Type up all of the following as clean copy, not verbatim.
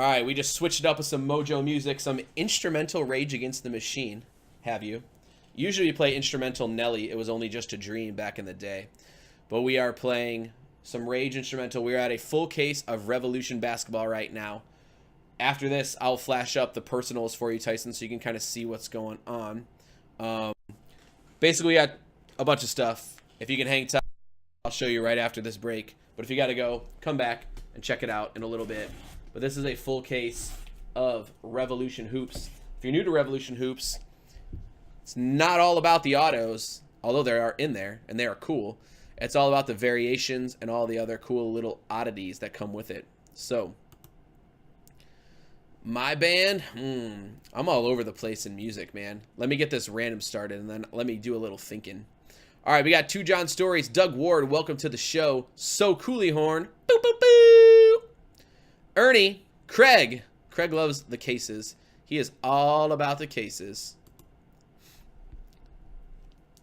All right, we just switched it up with some Mojo music, some instrumental Rage Against the Machine. Have you? Usually we play instrumental Nelly. It was only just a dream back in the day. But we are playing some Rage instrumental. We're at a full case of Revolution basketball right now. After this, I'll flash up the personals for you, Tyson, so you can kind of see what's going on. Basically, we got a bunch of stuff. If you can hang tight, I'll show you right after this break. But if you got to go, come back and check it out in a little bit. But this is a full case of Revolution Hoops. If you're new to Revolution Hoops, it's not all about the autos, although they are in there, and they are cool. It's all about the variations and all the other cool little oddities that come with it. So, my band, I'm all over the place in music, man. Let me get this random started, and then let me do a little thinking. All right, we got two John Stories. Doug Ward, welcome to the show. So Cooley Horn. Boo, boo, boo. Ernie, Craig. Craig loves the cases. He is all about the cases.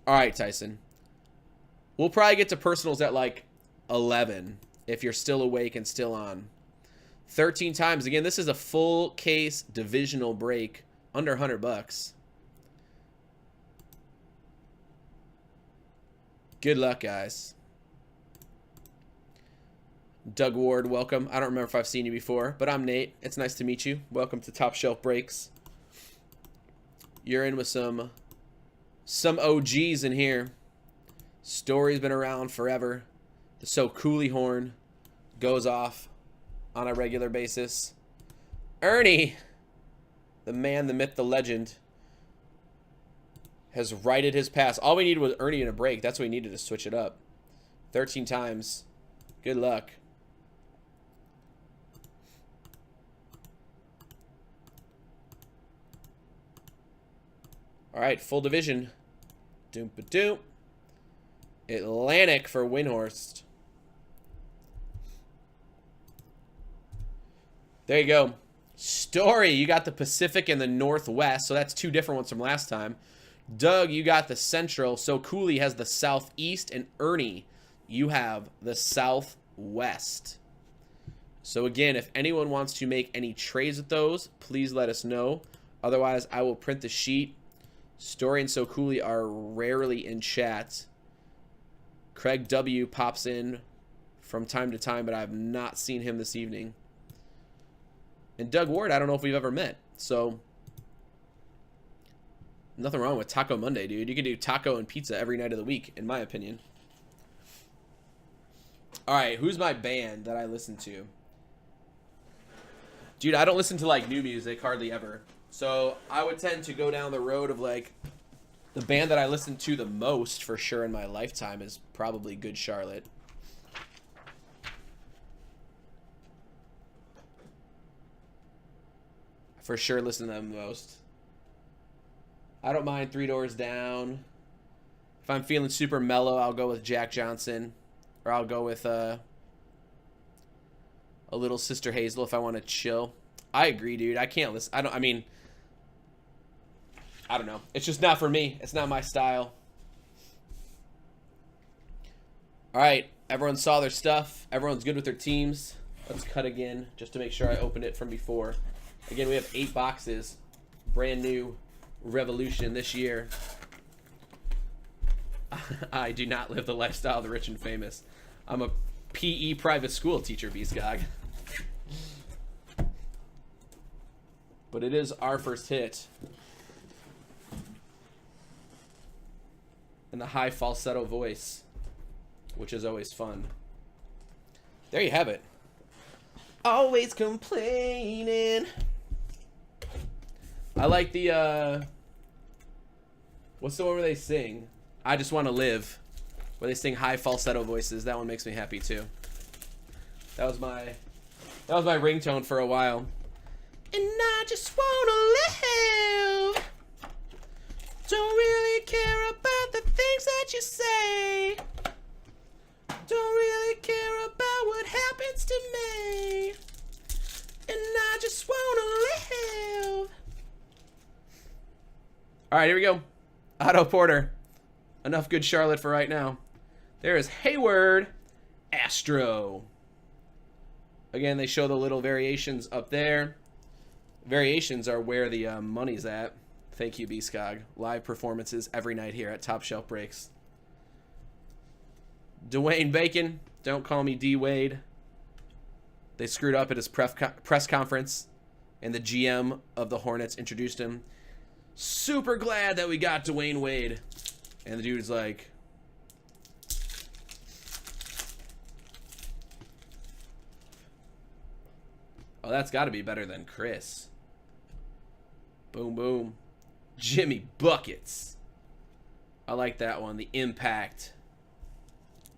All right, Tyson. We'll probably get to personals at like 11 if you're still awake and still on. 13 times. Again, this is a full case divisional break under $100. Good luck, guys. Doug Ward, welcome. I don't remember if I've seen you before, but I'm Nate. It's nice to meet you. Welcome to Top Shelf Breaks. You're in with some OGs in here. Story's been around forever. The So Cooley Horn goes off on a regular basis. Ernie, the man, the myth, the legend, has righted his past. All we needed was Ernie in a break. That's what we needed to switch it up. 13 times. Good luck. All right, full division. Doom-ba-doom. Atlantic for Windhorst. There you go. Story, you got the Pacific and the Northwest, so that's two different ones from last time. Doug, you got the Central, so Cooley has the Southeast, and Ernie, you have the Southwest. So again, if anyone wants to make any trades with those, please let us know. Otherwise, I will print the sheet. Story and So Cooley are rarely in chat. Craig W. pops in from time to time, but I have not seen him this evening. And Doug Ward, I don't know if we've ever met. So, nothing wrong with Taco Monday, dude. You can do taco and pizza every night of the week, in my opinion. All right, who's my band that I listen to? Dude, I don't listen to, like, new music hardly ever. So, I would tend to go down the road of, like, the band that I listen to the most, for sure, in my lifetime is probably Good Charlotte. For sure listen to them the most. I don't mind Three Doors Down. If I'm feeling super mellow, I'll go with Jack Johnson. Or I'll go with a Little Sister Hazel if I want to chill. I agree, dude. I can't listen. I don't know. It's just not for me. It's not my style. All right. Everyone saw their stuff. Everyone's good with their teams. Let's cut again just to make sure I opened it from before. Again, we have 8 boxes. Brand new Revolution this year. I do not live the lifestyle of the rich and famous. I'm a PE private school teacher, B-Skog. But it is our first hit. And the high falsetto voice, which is always fun. There you have it. Always complaining. I like the, what's the one where they sing? I Just Want to Live. Where they sing high falsetto voices. That one makes me happy too. That was my ringtone for a while. And I just wanna live. Don't really care about the things that you say. Don't really care about what happens to me. And I just wanna live. All right, here we go. Otto Porter. Enough Good Charlotte for right now. There is Hayward Astro. Again, they show the little variations up there. Variations are where the money's at. Thank you, B-Skog. Live performances every night here at Top Shelf Breaks. Dwayne Bacon. Don't call me D-Wade. They screwed up at his press conference, and the GM of the Hornets introduced him. Super glad that we got Dwayne Wade. And the dude's like... Oh, that's got to be better than Chris. Boom, boom. Jimmy Buckets. I like that one. The Impact.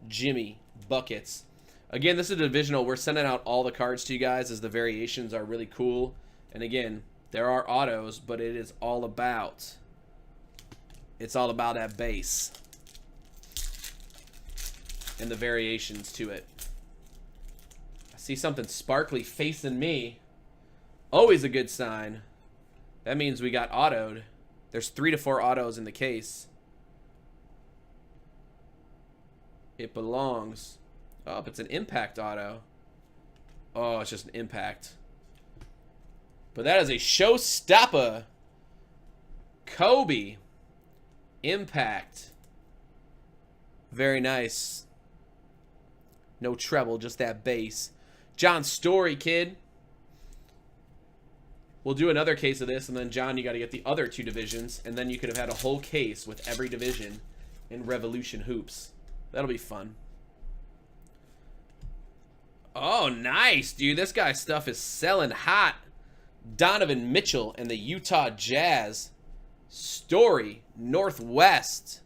Jimmy Buckets. Again, this is a divisional. We're sending out all the cards to you guys as the variations are really cool. And again, there are autos, but it is all about... It's all about that base. And the variations to it. See something sparkly facing me. Always a good sign. That means we got autoed. There's 3 to 4 autos in the case. It belongs. Oh, it's an impact auto. Oh, it's just an impact. But that is a showstopper. Kobe. Impact. Very nice. No treble, just that bass. John Story, kid. We'll do another case of this, and then, John, you got to get the other 2 divisions, and then you could have had a whole case with every division in Revolution Hoops. That'll be fun. Oh, nice, dude. This guy's stuff is selling hot. Donovan Mitchell and the Utah Jazz. Story, Northwest.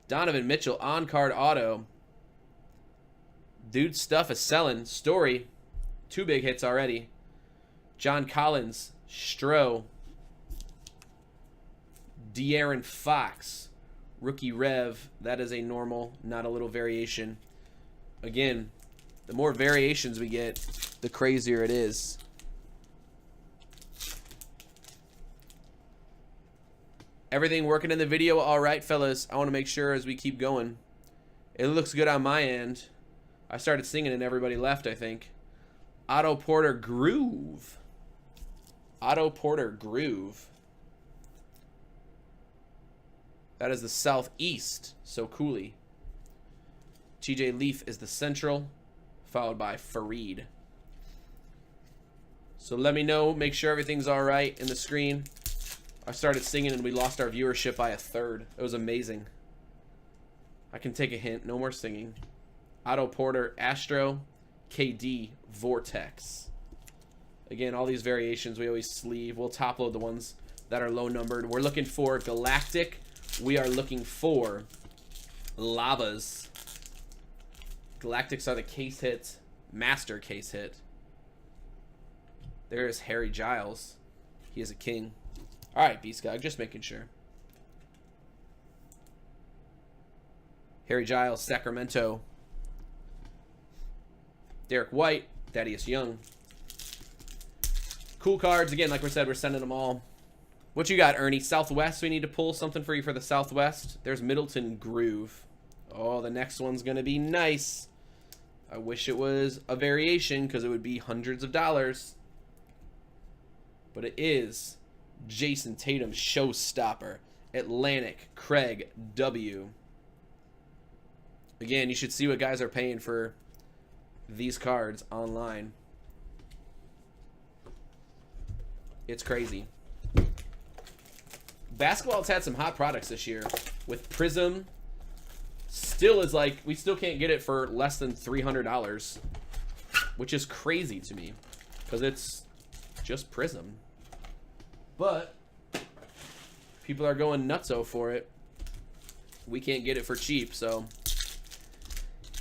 Donovan Mitchell, on-card auto. Dude's stuff is selling. Story, 2 big hits already. John Collins, Stroh. De'Aaron Fox, rookie rev. That is a normal, not a little variation. Again, the more variations we get, the crazier it is. Everything working in the video all right, fellas? I want to make sure as we keep going. It looks good on my end. I started singing and everybody left, I think. Otto Porter Groove. Otto Porter Groove. That is the southeast. So coolly. TJ Leaf is the central, followed by Fareed. So let me know. Make sure everything's all right in the screen. I started singing and we lost our viewership by 1/3. It was amazing. I can take a hint. No more singing. Otto Porter, Astro, KD, Vortex. Again, all these variations we always sleeve. We'll top load the ones that are low numbered. We're looking for Galactic. We are looking for Lavas. Galactics are the case hit. Master case hit. There is Harry Giles. He is a king. All right, B-Skog, just making sure. Harry Giles, Sacramento. Derek White, Thaddeus Young. Cool cards. Again, like we said, we're sending them all. What you got, Ernie? Southwest, we need to pull something for you for the Southwest. There's Middleton Groove. Oh, the next one's going to be nice. I wish it was a variation because it would be hundreds of dollars. But it is Jason Tatum, Showstopper. Atlantic, Craig W. Again, you should see what guys are paying for these cards online. It's crazy. Basketball's had some hot products this year. With Prism, still is like, we still can't get it for less than $300. Which is crazy to me. Because it's just Prism. But people are going nutso for it. We can't get it for cheap, so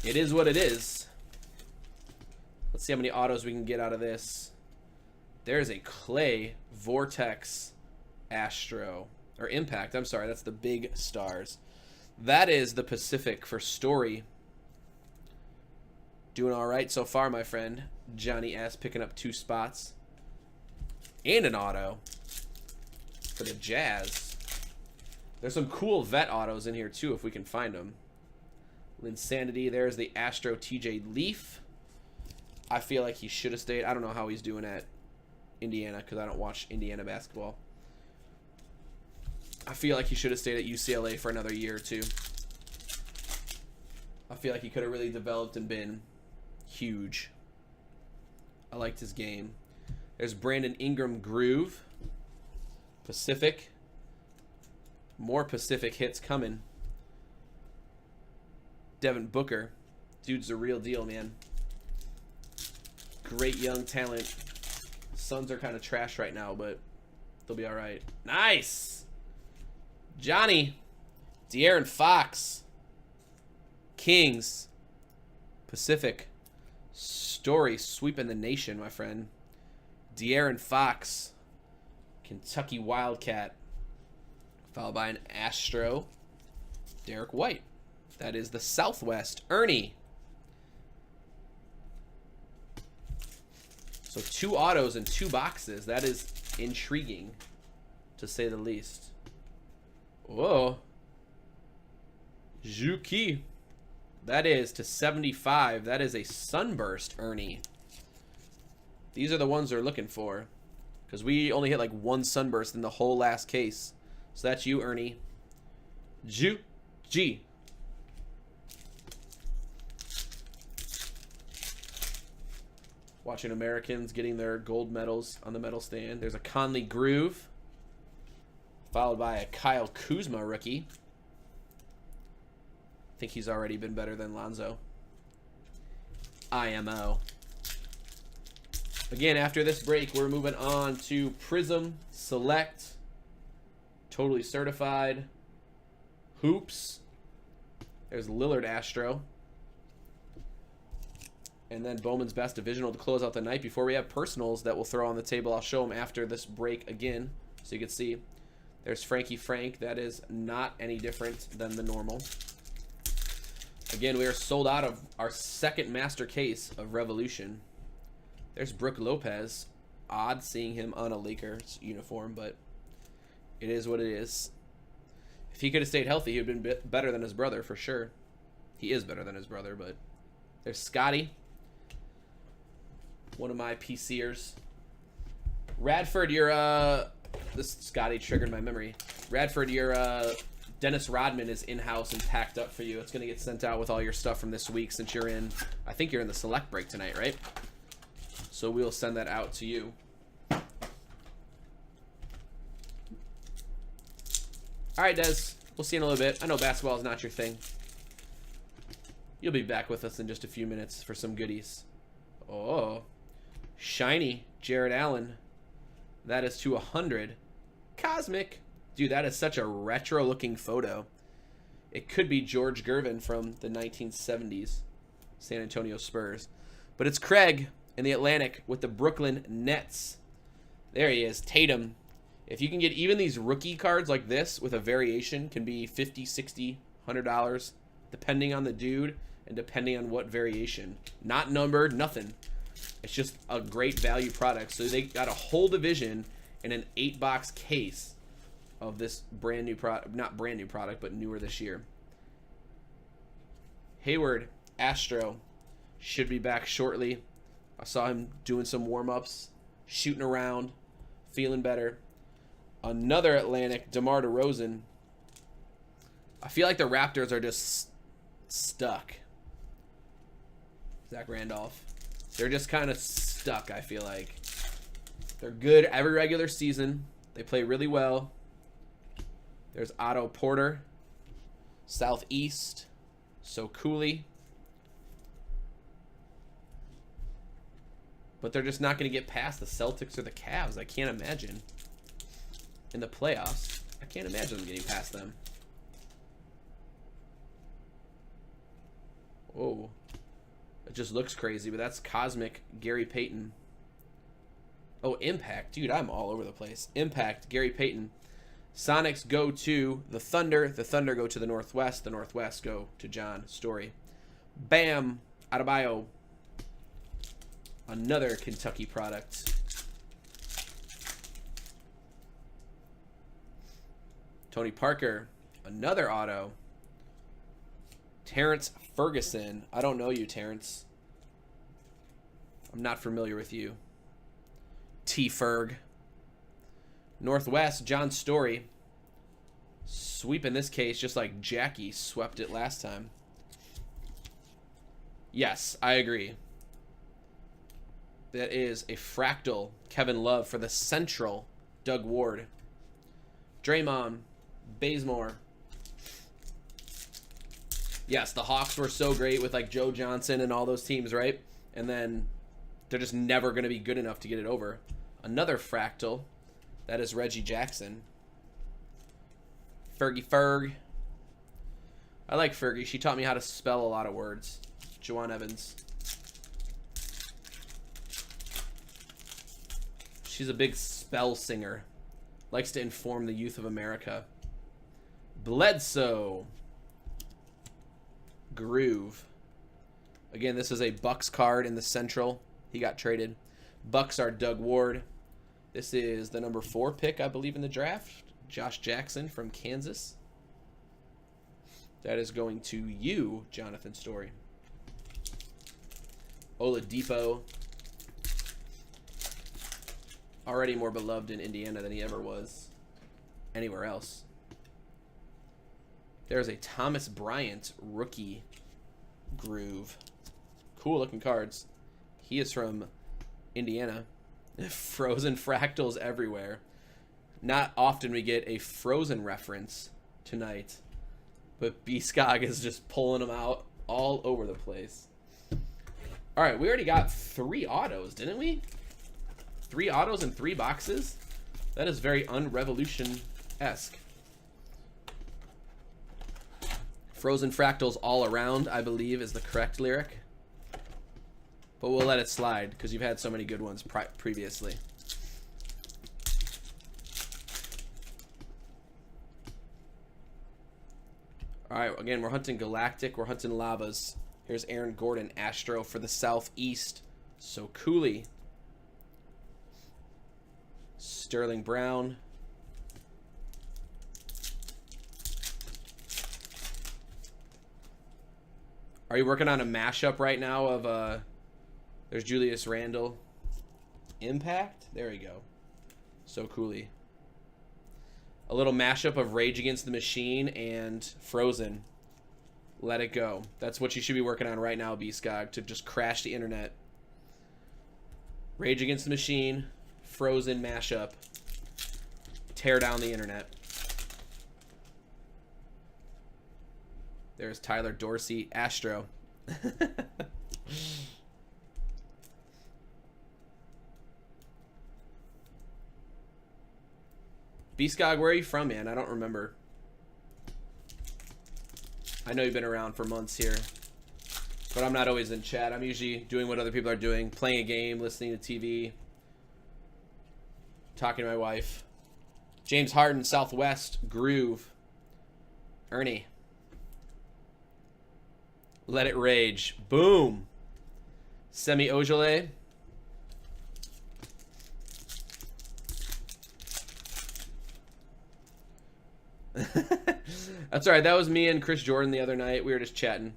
it is what it is. Let's see how many autos we can get out of this. There's a Clay Vortex Astro. Or Impact, I'm sorry, that's the big stars. That is the Pacific for Story. Doing all right so far, my friend. Johnny S. picking up 2 spots. And an auto for the Jazz. There's some cool vet autos in here, too, if we can find them. Linsanity, there's the Astro TJ Leaf. I feel like he should have stayed. I don't know how he's doing at Indiana because I don't watch Indiana basketball. I feel like he should have stayed at UCLA for another year or two. I feel like he could have really developed and been huge. I liked his game. There's Brandon Ingram Groove. Pacific. More Pacific hits coming. Devin Booker. Dude's the real deal, man. Great young talent. Suns are kind of trash right now, but they'll be all right. Nice! Johnny. De'Aaron Fox. Kings. Pacific. Story sweeping the nation, my friend. De'Aaron Fox. Kentucky Wildcat. Followed by an Astro. Derek White. That is the Southwest. Ernie. So 2 autos and 2 boxes. That is intriguing, to say the least. Whoa. Juki. That is to 75. That is a Sunburst, Ernie. These are the ones they're looking for. Because we only hit like 1 Sunburst in the whole last case. So that's you, Ernie. G. Watching Americans getting their gold medals on the medal stand. There's a Conley Groove. Followed by a Kyle Kuzma rookie. I think he's already been better than Lonzo. IMO. Again, after this break, we're moving on to Prism Select. Totally certified. Hoops. There's Lillard Astro. And then Bowman's Best Divisional to close out the night before we have personals that we'll throw on the table. I'll show them after this break again so you can see. There's Frankie Frank. That is not any different than the normal. Again, we are sold out of our second master case of Revolution. There's Brooke Lopez. Odd seeing him on a Lakers uniform, but it is what it is. If he could have stayed healthy, he would have been better than his brother for sure. He is better than his brother, but there's Scotty. One of my PCers. Radford, this Scotty triggered my memory. Radford, your Dennis Rodman is in-house and packed up for you. It's going to get sent out with all your stuff from this week since you're in, I think you're in the select break tonight, right? So we'll send that out to you. All right, Des. We'll see you in a little bit. I know basketball is not your thing. You'll be back with us in just a few minutes for some goodies. Oh. Shiny Jared Allen. That is to 100. Cosmic. Dude, that is such a retro-looking photo. It could be George Gervin from the 1970s. San Antonio Spurs. But it's Craig in the Atlantic with the Brooklyn Nets. There he is. Tatum. If you can get even these rookie cards like this with a variation, can be $50, $60, $100, depending on the dude and depending on what variation. Not numbered, nothing. It's just a great value product. So they got a whole division in an 8-box case of this brand new product, not brand new product, but newer this year. Hayward, Astro, should be back shortly. I saw him doing some warm-ups, shooting around, feeling better. Another Atlantic, DeMar DeRozan. I feel like the Raptors are just stuck. Zach Randolph. They're just kind of stuck, I feel like. They're good every regular season. They play really well. There's Otto Porter. Southeast. So Cooley. But they're just not going to get past the Celtics or the Cavs. I can't imagine. In the playoffs. I can't imagine them getting past them. Whoa. It just looks crazy, but that's Cosmic Gary Payton. Oh, Impact. Dude, I'm all over the place. Impact, Gary Payton. Sonics go to the Thunder. The Thunder go to the Northwest. The Northwest go to John Story. Bam. Adebayo. Another Kentucky product. Tony Parker. Another auto. Terrence Ferguson. I don't know you, Terrence. I'm not familiar with you. T. Ferg. Northwest, John Story. Sweep in this case, just like Jackie swept it last time. Yes, I agree. That is a fractal Kevin Love for the Central, Doug Ward. Draymond, Bazemore. Yes, the Hawks were so great with like Joe Johnson and all those teams, right? And then they're just never going to be good enough to get it over. Another fractal. That is Reggie Jackson. Fergie Ferg. I like Fergie. She taught me how to spell a lot of words. Juwan Evans. She's a big spell singer. Likes to inform the youth of America. Bledsoe. Groove. Again, this is a Bucks card in the Central. He got traded. Bucks are Doug Ward. This is the number 4 pick, I believe, in the draft. Josh Jackson from Kansas. That is going to you, Jonathan Story. Oladipo. Already more beloved in Indiana than he ever was anywhere else. There's a Thomas Bryant rookie groove. Cool looking cards. He is from Indiana. Frozen fractals everywhere. Not often we get a Frozen reference tonight, but B-Skog is just pulling them out all over the place. All right, we already got 3 autos, didn't we? 3 autos and 3 boxes? That is very un-Revolution-esque. Frozen fractals all around, I believe, is the correct lyric. But we'll let it slide because you've had so many good ones previously. All right, again, we're hunting Galactic. We're hunting Lavas. Here's Aaron Gordon, Astro for the Southeast. So Cooley. Sterling Brown. Are you working on a mashup right now of there's Julius Randle. Impact? There we go. So Cooley. A little mashup of Rage Against the Machine and Frozen. Let it go. That's what you should be working on right now, B-Skog, to just crash the internet. Rage Against the Machine, Frozen mashup. Tear down the internet. There's Tyler Dorsey, Astro. B-Skog, where are you from, man? I don't remember. I know you've been around for months here, but I'm not always in chat. I'm usually doing what other people are doing, playing a game, listening to TV, talking to my wife. James Harden, Southwest, Groove. Ernie. Let it rage. Boom. Semi Ojale. That's all right. That was me and Chris Jordan the other night. We were just chatting.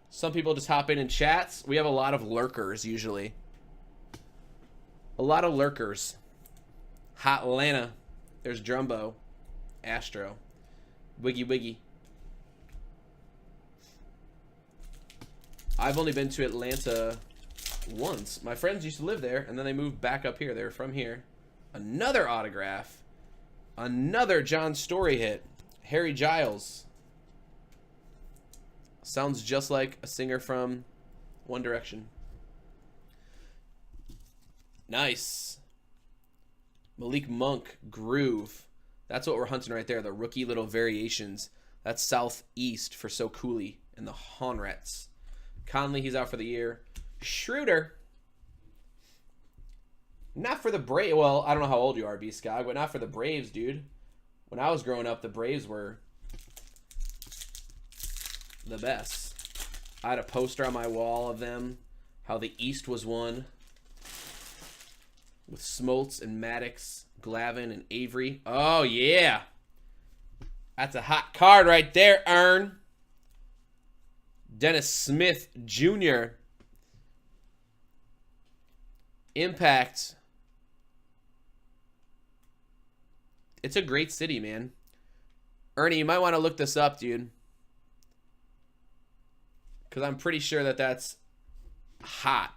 Some people just hop in and chats. We have a lot of lurkers usually. A lot of lurkers. Hot Atlanta. There's Drumbo. Astro. Wiggy Wiggy. I've only been to Atlanta once. My friends used to live there, and then they moved back up here. They were from here. Another autograph. Another John Story hit. Harry Giles. Sounds just like a singer from One Direction. Nice. Malik Monk, Groove. That's what we're hunting right there. The rookie little variations. That's Southeast for So Cooley and the Honrets. Conley, he's out for the year. Schroeder. Not for the Braves. Well, I don't know how old you are, B-Skog, but not for the Braves, dude. When I was growing up, the Braves were the best. I had a poster on my wall of them, how the East was won, with Smoltz and Maddox, Glavin and Avery. Oh, yeah. That's a hot card right there, Ern. Dennis Smith Jr. Impact. It's a great city, man. Ernie, you might want to look this up, dude. Because I'm pretty sure that that's hot.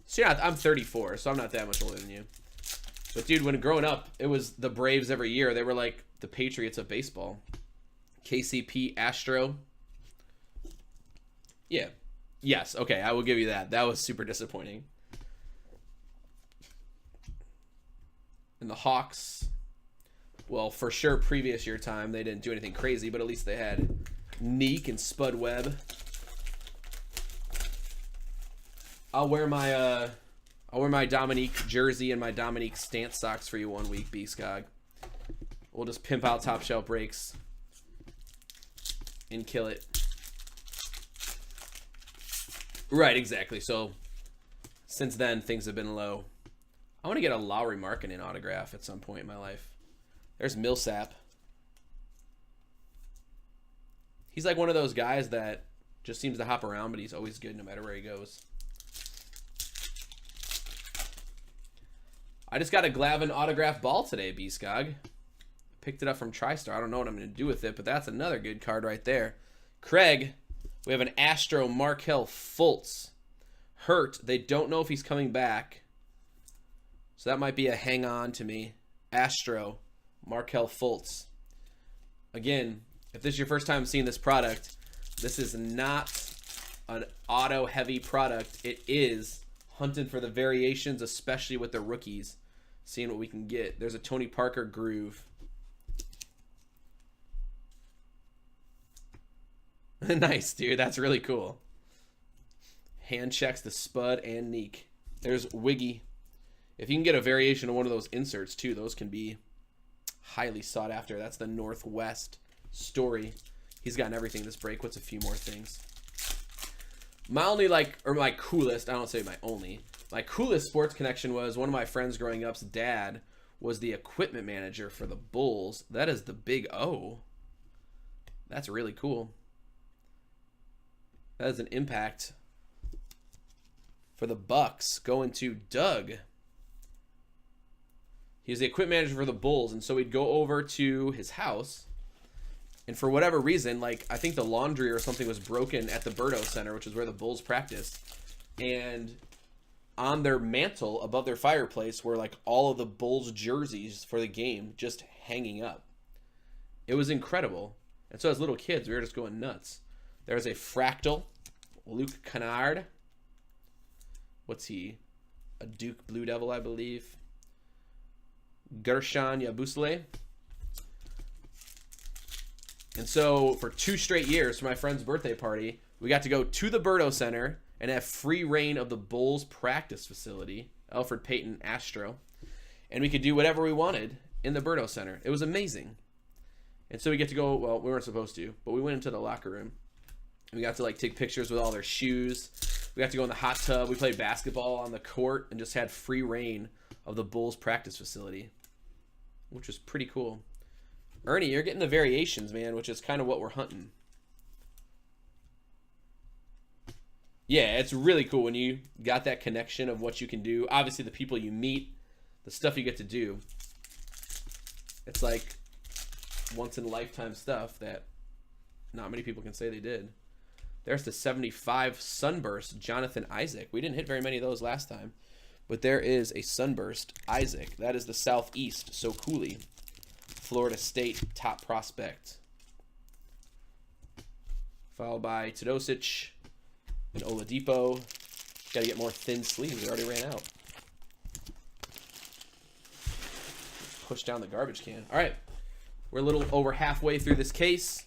So yeah, I'm 34, so I'm not that much older than you. But dude, when growing up, it was the Braves every year. They were like the Patriots of baseball. KCP Astro. Yeah. Yes, okay, I will give you that. That was super disappointing. And the Hawks, well, for sure previous year time, they didn't do anything crazy, but at least they had Neek and Spud Webb. I'll wear my Dominique jersey and my Dominique stance socks for you one week, B-Scog. We'll just pimp out top shelf breaks and kill it. Right, exactly. So since then, things have been low. I want to get a Lowry Markkanen autograph at some point in my life. There's Millsap. He's like one of those guys that just seems to hop around, but he's always good no matter where he goes. I just got a Glavin autograph ball today, B-Scog. Picked it up from TriStar. I don't know what I'm going to do with it, but that's another good card right there. Craig, we have an Astro Markelle Fultz. Hurt. They don't know if he's coming back. So that might be a hang on to me. Astro Markelle Fultz. Again, if this is your first time seeing this product, this is not an auto-heavy product. It is hunting for the variations, especially with the rookies. Seeing what we can get. There's a Tony Parker groove. Nice, dude. That's really cool. Hand checks the Spud and Neek. There's Wiggy. If you can get a variation of one of those inserts, too, those can be highly sought after. That's the Northwest story. He's gotten everything this break. What's a few more things? My only, my coolest, I don't say my only, my coolest sports connection was one of my friends growing up's dad was the equipment manager for the Bulls. That is the big O. That's really cool. That is an impact for the Bucks going to Doug. He was the equipment manager for the Bulls, and so we'd go over to his house, and for whatever reason, I think the laundry or something was broken at the Berto Center, which is where the Bulls practiced, and on their mantle above their fireplace were all of the Bulls jerseys for the game just hanging up. It was incredible. And so as little kids, we were just going nuts. There's a Fractal, Luke Kennard. What's he? A Duke Blue Devil, I believe. Gershon Yabusele. And so for 2 straight years, for my friend's birthday party, we got to go to the Berto Center and have free reign of the Bulls practice facility, Alfred Payton Astro. And we could do whatever we wanted in the Berto Center. It was amazing. And so we get to go, well, we weren't supposed to, but we went into the locker room. We got to take pictures with all their shoes. We got to go in the hot tub. We played basketball on the court and just had free reign of the Bulls practice facility, which was pretty cool. Ernie, you're getting the variations, man, which is kind of what we're hunting. Yeah, it's really cool when you got that connection of what you can do. Obviously, the people you meet, the stuff you get to do. It's like once-in-a-lifetime stuff that not many people can say they did. There's the 75 Sunburst Jonathan Isaac. We didn't hit very many of those last time. But there is a Sunburst Isaac. That is the Southeast. So Cooley. Florida State top prospect. Followed by Todosic and Oladipo. Got to get more thin sleeves. They already ran out. Push down the garbage can. All right. We're a little over halfway through this case.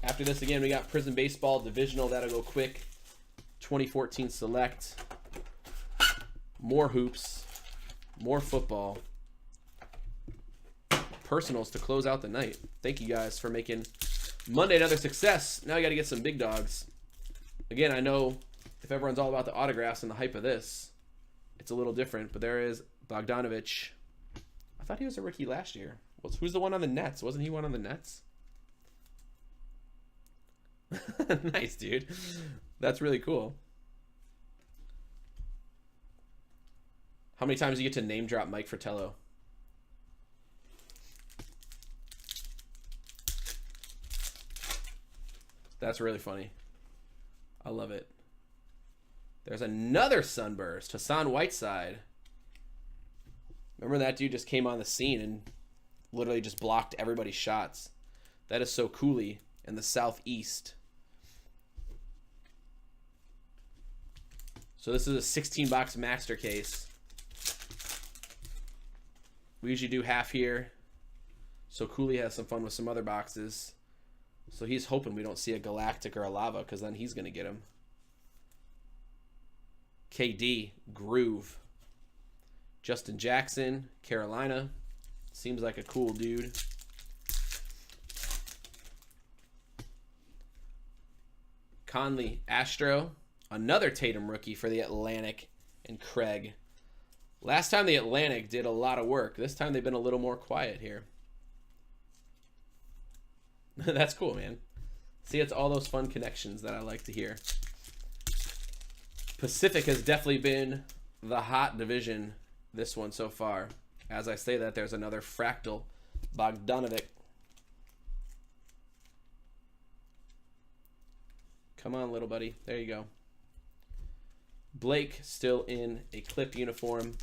After this, again, we got Prison Baseball Divisional. That'll go quick. 2014 Select. More hoops. More football. Personals to close out the night. Thank you guys for making Monday another success. Now we got to get some big dogs. Again, I know if everyone's all about the autographs and the hype of this, it's a little different. But there is Bogdanovich. I thought he was a rookie last year. Who's the one on the Nets? Wasn't he one on the Nets? Nice, dude. That's really cool. How many times do you get to name drop Mike Fratello? That's really funny. I love it. There's another Sunburst. Hassan Whiteside. Remember that dude just came on the scene and literally just blocked everybody's shots. That is so coolly in the Southeast. So this is a 16-box master case. We usually do half here. So Cooley has some fun with some other boxes. So he's hoping we don't see a Galactic or a Lava, because then he's going to get him. KD, Groove. Justin Jackson, Carolina. Seems like a cool dude. Conley, Astro. Another Tatum rookie for the Atlantic and Craig. Last time the Atlantic did a lot of work. This time they've been a little more quiet here. That's cool, man. See, it's all those fun connections that I like to hear. Pacific has definitely been the hot division, this one so far. As I say that, there's another Fractal Bogdanovic. Come on, little buddy. There you go. Blake still in a clip uniform.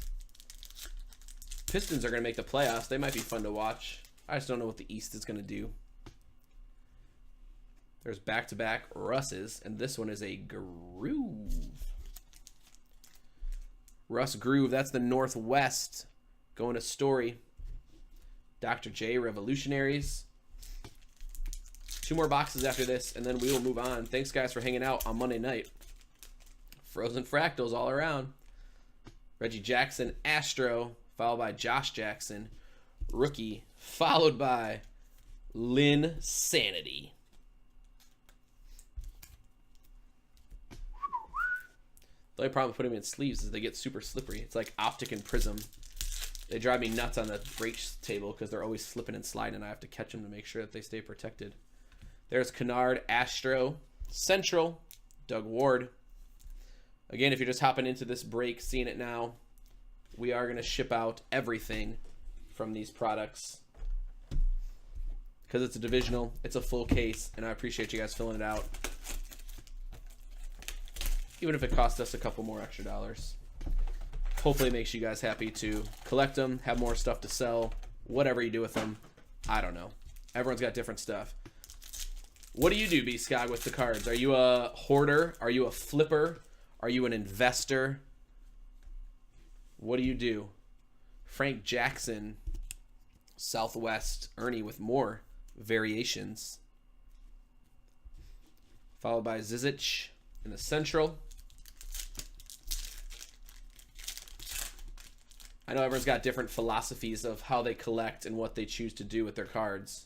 Pistons are going to make the playoffs. They might be fun to watch. I just don't know what the East is going to do. There's back-to-back Russes, and this one is a Groove. Russ Groove, that's the Northwest. Going to Story. Dr. J, Revolutionaries. 2 more boxes after this, and then we will move on. Thanks, guys, for hanging out on Monday night. Frozen Fractals all around. Reggie Jackson, Astro, followed by Josh Jackson, rookie, followed by Lynn Sanity. The only problem with putting them in sleeves is they get super slippery. It's like Optic and Prism. They drive me nuts on the breaks table because they're always slipping and sliding, and I have to catch them to make sure that they stay protected. There's Kennard, Astro, Central, Doug Ward. Again, if you're just hopping into this break, seeing it now, we are going to ship out everything from these products because it's a divisional. It's a full case, and I appreciate you guys filling it out. Even if it costs us a couple more extra dollars. Hopefully it makes you guys happy to collect them, have more stuff to sell, whatever you do with them. I don't know. Everyone's got different stuff. What do you do, B-Skog, with the cards? Are you a hoarder? Are you a flipper? Are you an investor? What do you do? Frank Jackson, Southwest, Ernie with more variations. Followed by Zizic in the Central. I know everyone's got different philosophies of how they collect and what they choose to do with their cards.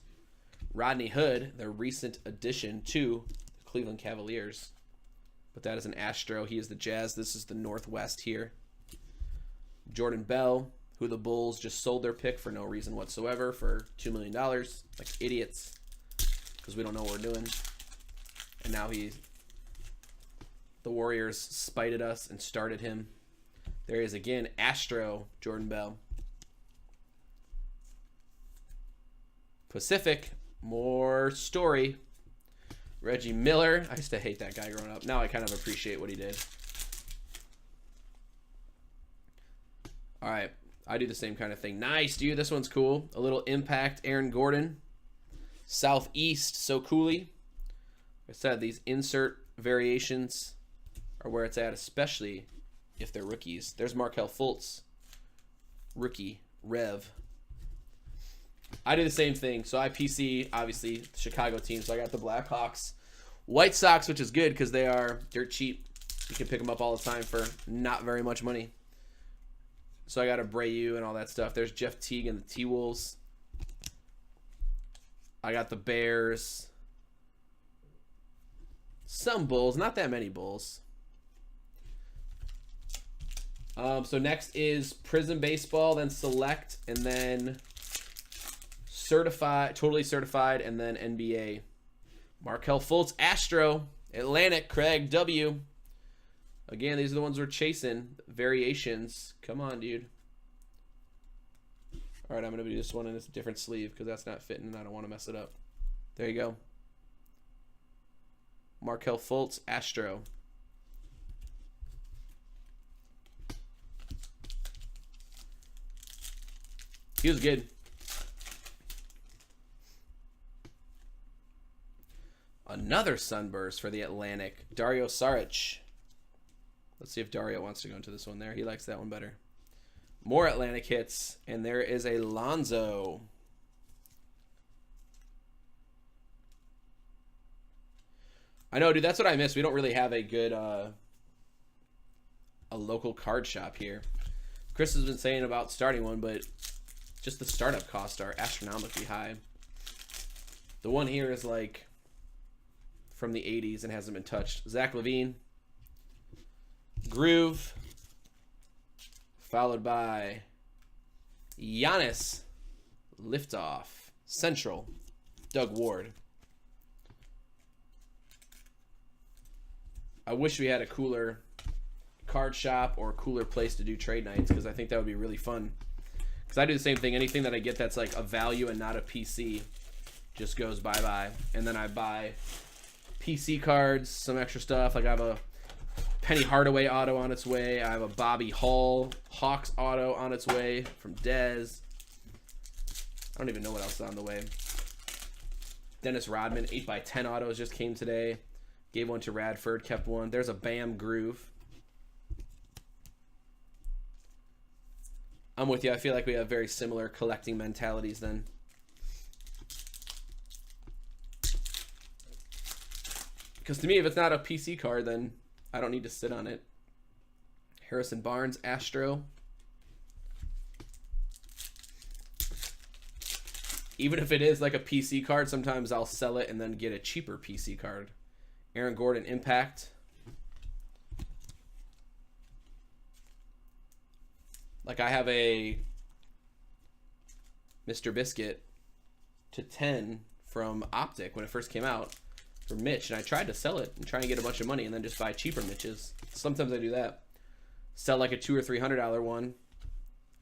Rodney Hood, their recent addition to the Cleveland Cavaliers. But that is an Astro. He is the Jazz. This is the Northwest here. Jordan Bell, who the Bulls just sold their pick for no reason whatsoever for $2 million. Like idiots. Because we don't know what we're doing. And now the Warriors spited us and started him. There he is again. Astro, Jordan Bell. Pacific, more Story. Reggie Miller. I used to hate that guy growing up. Now I kind of appreciate what he did. All right. I do the same kind of thing. Nice, dude. This one's cool. A little Impact. Aaron Gordon. Southeast. So coolly. Like I said, these insert variations are where it's at, especially if they're rookies. There's Markelle Fultz. Rookie. Rev. I do the same thing. So I PC, obviously, the Chicago team. So I got the Blackhawks. White Sox, which is good because they are dirt cheap. You can pick them up all the time for not very much money. So I got Abreu and all that stuff. There's Jeff Teague and the T-Wolves. I got the Bears. Some Bulls. Not that many Bulls. So next is Prism Baseball, then Select, and then Certified, Totally Certified, and then NBA. Markelle Fultz, Astro, Atlantic, Craig W. Again, these are the ones we're chasing. Variations. Come on, dude. All right, I'm going to do this one in a different sleeve because that's not fitting and I don't want to mess it up. There you go. Markel Fultz, Astro. He was good. Another sunburst for the Atlantic. Dario Saric. Let's see if Dario wants to go into this one there. He likes that one better. More Atlantic hits. And there is a Lonzo. I know, dude. That's what I miss. We don't really have a good a local card shop here. Chris has been saying about starting one, but just the startup costs are astronomically high. The one here is like from the 80s and hasn't been touched. Zach LaVine. Groove. Followed by Giannis. Liftoff. Central. Doug Ward. I wish we had a cooler card shop or a cooler place to do trade nights because I think that would be really fun. Because I do the same thing. Anything that I get that's like a value and not a PC just goes bye-bye. And then I buy PC cards, some extra stuff. Like I have a Penny Hardaway auto on its way. I have a Bobby Hall Hawks auto on its way from Dez. I don't even know what else is on the way. Dennis Rodman 8x10 autos just came today. Gave one to Radford, kept one. There's a Bam Groove. I'm with you. I feel like we have very similar collecting mentalities then. Because to me, if it's not a PC card, then I don't need to sit on it. Harrison Barnes, Astro. Even if it is like a PC card, sometimes I'll sell it and then get a cheaper PC card. Aaron Gordon, Impact. Like I have a Mr. Biscuit /10 from Optic when it first came out for Mitch, and I tried to sell it and try and get a bunch of money and then just buy cheaper Mitches. Sometimes I do that. Sell like a $200 or $300 one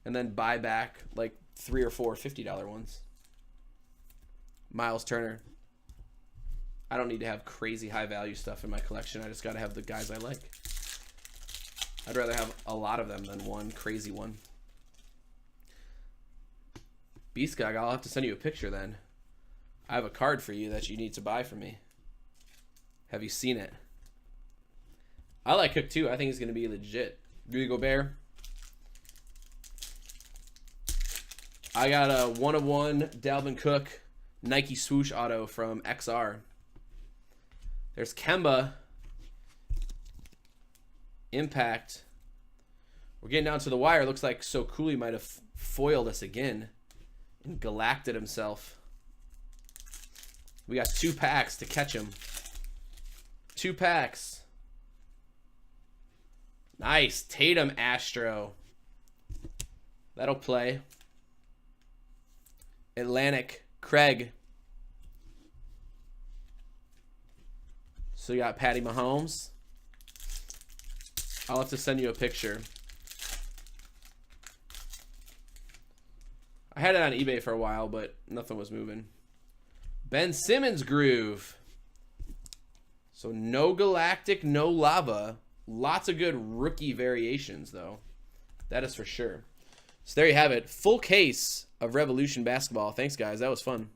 and then buy back like 3 or 4 $50 ones. Miles Turner. I don't need to have crazy high value stuff in my collection. I just got to have the guys I like. I'd rather have a lot of them than one crazy one. Beast Guy, I'll have to send you a picture then. I have a card for you that you need to buy for me. Have you seen it? I like Cook too. I think he's going to be legit. Rudy Gobert. I got a 1/1 Dalvin Cook Nike swoosh auto from XR. There's Kemba. Impact. We're getting down to the wire. Looks like So Cooley might have foiled us again and galacted himself. We got 2 packs to catch him. 2 packs. Nice. Tatum Astro. That'll play. Atlantic Craig. So you got Patty Mahomes. I'll have to send you a picture. I had it on eBay for a while, but nothing was moving. Ben Simmons Groove. So no Galactic, no Lava. Lots of good rookie variations, though. That is for sure. So there you have it. Full case of Revolution basketball. Thanks, guys. That was fun.